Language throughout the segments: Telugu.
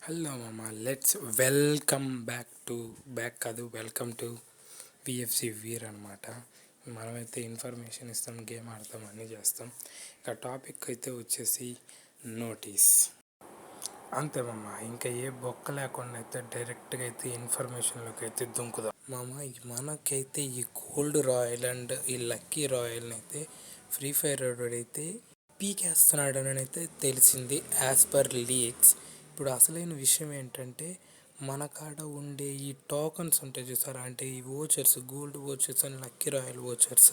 హలో మామ, లెట్స్ వెల్కమ్ టు విఎఫ్సి వీర్ అనమాట. మనమైతే ఇన్ఫర్మేషన్ ఇస్తాం, గేమ్ ఆడతాం, అన్నీ చేస్తాం. ఇక టాపిక్ అయితే వచ్చేసి నోటీస్. అంతే మామ, ఇంకా ఏ బొక్క లేకుండా అయితే డైరెక్ట్గా అయితే ఇన్ఫర్మేషన్లోకి అయితే దుంకుదాం మామ. మనకైతే ఈ గోల్డ్ రాయల్ అండ్ ఈ లక్కీ రాయల్ని అయితే ఫ్రీ ఫైర్ అయితే పీకేస్తున్నాడు అని అయితే తెలిసింది యాజ్ పర్ లీక్స్. ఇప్పుడు అసలైన విషయం ఏంటంటే, మన కాడ ఉండే ఈ టోకన్స్ ఉంటాయి చూసారా, అంటే ఈ vouchers, gold vouchers and lucky royal vouchers,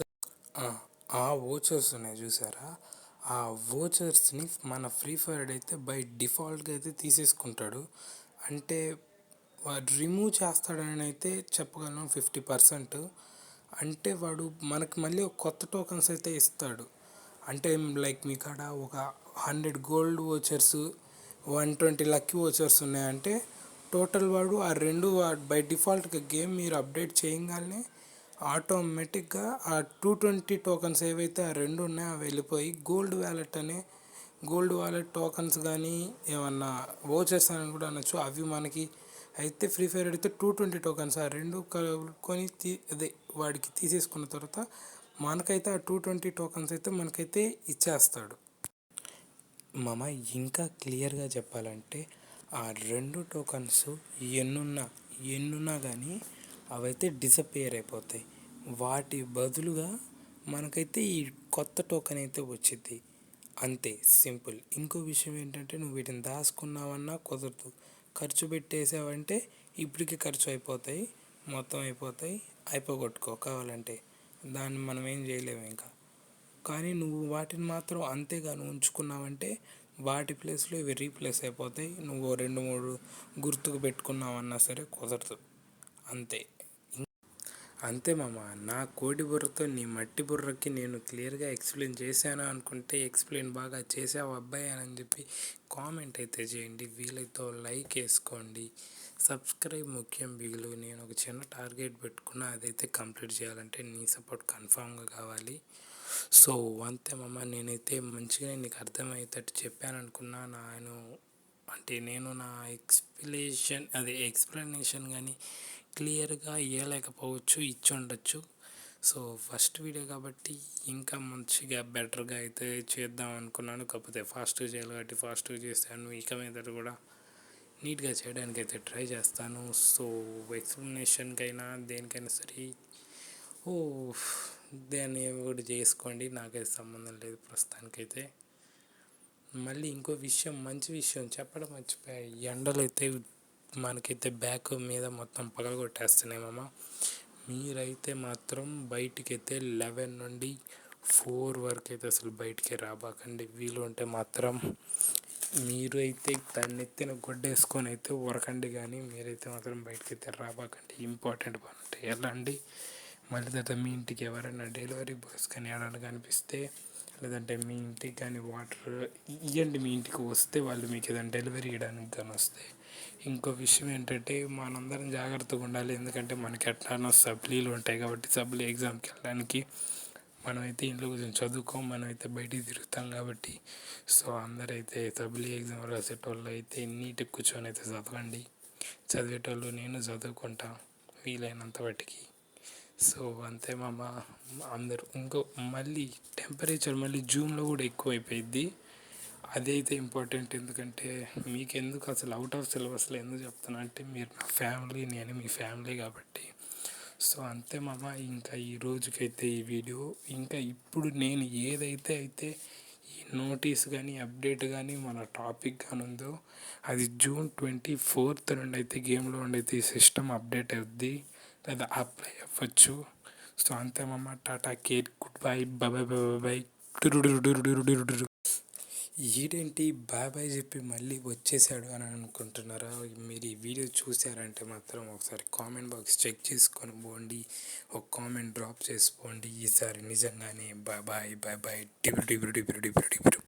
ఆ ఓచర్స్ ఉన్నాయి చూసారా, ఆ ఓచర్స్ని మన ఫ్రీ ఫైర్ అయితే బై డిఫాల్ట్గా అయితే తీసేసుకుంటాడు. అంటే వాడు రిమూవ్ చేస్తాడని అయితే చెప్పగలను 50%. అంటే వాడు మనకు మళ్ళీ కొత్త టోకన్స్ అయితే ఇస్తాడు. అంటే లైక్ మీ కాడ ఒక 100 గోల్డ్ ఓచర్స్, 120 లక్కీ ఓచర్స్ ఉన్నాయంటే టోటల్ వాడు ఆ రెండు బై డిఫాల్ట్గా గేమ్ మీరు అప్డేట్ చేయగానే ఆటోమేటిక్గా ఆ 220 టోకన్స్ ఏవైతే ఆ రెండు ఉన్నాయో అవి వెళ్ళిపోయి గోల్డ్ వాలెట్ టోకన్స్ కానీ ఏమన్నా ఓచర్స్ అని కూడా అనొచ్చు, అవి మనకి అయితే ఫ్రీ ఫైర్ అయితే 220 టోకన్స్ ఆ రెండు కొని అదే వాడికి తీసేసుకున్న తర్వాత మనకైతే ఆ 220 టోకన్స్ అయితే మనకైతే ఇచ్చేస్తాడు మామ. ఇంకా క్లియర్గా చెప్పాలంటే ఆ రెండు టోకన్స్ ఎన్నున్నా కానీ అవైతే డిసపియర్ అయిపోతాయి. వాటి బదులుగా మనకైతే ఈ కొత్త టోకెన్ అయితే వచ్చింది, అంతే సింపుల్. ఇంకో విషయం ఏంటంటే, నువ్వు వీటిని దాచుకున్నావన్నా కుదరదు, ఖర్చు పెట్టేసావంటే ఇప్పటికి ఖర్చు అయిపోతాయి, మొత్తం అయిపోగొట్టుకో కావాలంటే, దాన్ని మనం ఏం చేయలేము ఇంకా. కానీ నువ్వు వాటిని మాత్రం అంతేగాని ఉంచుకున్నావంటే వాటి ప్లేస్లో ఇవి రీప్లేస్ అయిపోతాయి. నువ్వు 2-3 గుర్తుకు పెట్టుకున్నావన్నా సరే కుదరదు, అంతే. అంతే మామ, నా కోడి బుర్రతో నీ మట్టి బుర్రకి నేను క్లియర్గా ఎక్స్ప్లెయిన్ చేశాను అనుకుంటే, ఎక్స్ప్లెయిన్ బాగా చేసావు అబ్బాయి అని చెప్పి కామెంట్ అయితే చేయండి. వీలైతే లైక్ వేసుకోండి, సబ్స్క్రైబ్ ముఖ్యం బిగులు. నేను ఒక చిన్న టార్గెట్ పెట్టుకున్నా, అదైతే కంప్లీట్ చేయాలంటే నీ సపోర్ట్ కన్ఫామ్గా కావాలి. సో అంతే మామ, నేనైతే మంచిగా నీకు అర్థమయ్యేటట్టు చెప్పాను అనుకున్నా. నేను నా ఎక్స్ప్లెనేషన్ కానీ క్లియర్గా ఇవ్వలేకపోవచ్చు, ఇచ్చి ఉండొచ్చు. సో ఫస్ట్ వీడియో కాబట్టి ఇంకా మంచిగా బెటర్గా అయితే చేద్దాం అనుకున్నాను. కాకపోతే ఫాస్ట్గా చేయాలి కాబట్టి ఫాస్ట్గా చేస్తాను. ఇక మీద కూడా నీట్గా చేయడానికి అయితే ట్రై చేస్తాను. సో ఎక్స్ప్లెనేషన్కైనా దేనికైనా సరే దాన్ని కూడా చేసుకోండి, నాకైతే సంబంధం లేదు ప్రస్తుతానికైతే. మళ్ళీ ఇంకో విషయం, మంచి విషయం చెప్పడం మర్చిపోయాయి. ఎండలు అయితే మనకైతే బ్యాక్ మీద మొత్తం పగలగొట్టేస్తున్నాయి మామ. మీరైతే మాత్రం బయటికైతే 11 నుండి 4 వరకు అయితే అసలు బయటికి రాబాకండి. వీలు ఉంటే మాత్రం మీరు అయితే తన్నెత్తిన గొడ్డేసుకొని అయితే ఉరకండి, కానీ మీరైతే మాత్రం బయటకి అయితే రాబాకండి. ఇంపార్టెంట్ పని ఉంటే వెళ్ళండి. మళ్ళీ తర్వాత మీ ఇంటికి ఎవరైనా డెలివరీ బాయ్స్ కానీ ఎవరైనా కనిపిస్తే, లేదంటే మీ ఇంటికి కానీ వాటర్ ఇవ్వండి. మీ ఇంటికి వస్తే వాళ్ళు మీకు ఏదైనా డెలివరీ ఇవ్వడానికి కానీ వస్తే. ఇంకో విషయం ఏంటంటే, మనందరం జాగ్రత్తగా ఉండాలి. ఎందుకంటే మనకి ఎట్లానో సప్లీలు ఉంటాయి కాబట్టి, సప్లీ ఎగ్జామ్కి వెళ్ళడానికి మనమైతే ఇంట్లో కొంచెం చదువుకోం, మనమైతే బయటికి తిరుగుతాం కాబట్టి. సో అందరైతే సప్లీ ఎగ్జామ్ రాసేటోళ్ళు అయితే నీట్గా కూర్చొని అయితే చదవండి. చదివేటోళ్ళు నేను చదువుకుంటా వీలైనంత వాటికి. సో అంతే మామ అందరూ. ఇంకో మళ్ళీ టెంపరేచర్ మళ్ళీ జూన్లో కూడా ఎక్కువ అయిపోయిద్ది, అదైతే ఇంపార్టెంట్. ఎందుకంటే మీకెందుకు అసలు అవుట్ ఆఫ్ సిలబస్లో ఎందుకు చెప్తున్నా అంటే, మీరు నా ఫ్యామిలీ, నేను మీ ఫ్యామిలీ కాబట్టి. సో అంతే మామ, ఇంకా ఈ రోజుకైతే ఈ వీడియో. ఇంకా ఇప్పుడు నేను ఏదైతే ఈ నోటీస్ కానీ అప్డేట్ కానీ మన టాపిక్ కానీ ఉందో, అది June 24 నుండి అయితే గేమ్లో ఉండి అయితే ఈ సిస్టమ్ అప్డేట్ అవుద్ది, లేదా అప్లై అవ్వచ్చు. సో అంతే మామ, ta-ta care, good bye, bye bye bye. ఈడేంటి బాయ్ బాయ్ చెప్పి మళ్ళీ వచ్చేసాడు అని అనుకుంటున్నారా? మీరు ఈ వీడియో చూసారంటే మాత్రం ఒకసారి కామెంట్ బాక్స్ చెక్ చేసుకొని పోండి, ఒక కామెంట్ డ్రాప్ చేసుకోండి. ఈసారి నిజంగానే బాయ్ బాయ్ బాయ్ బాయ్.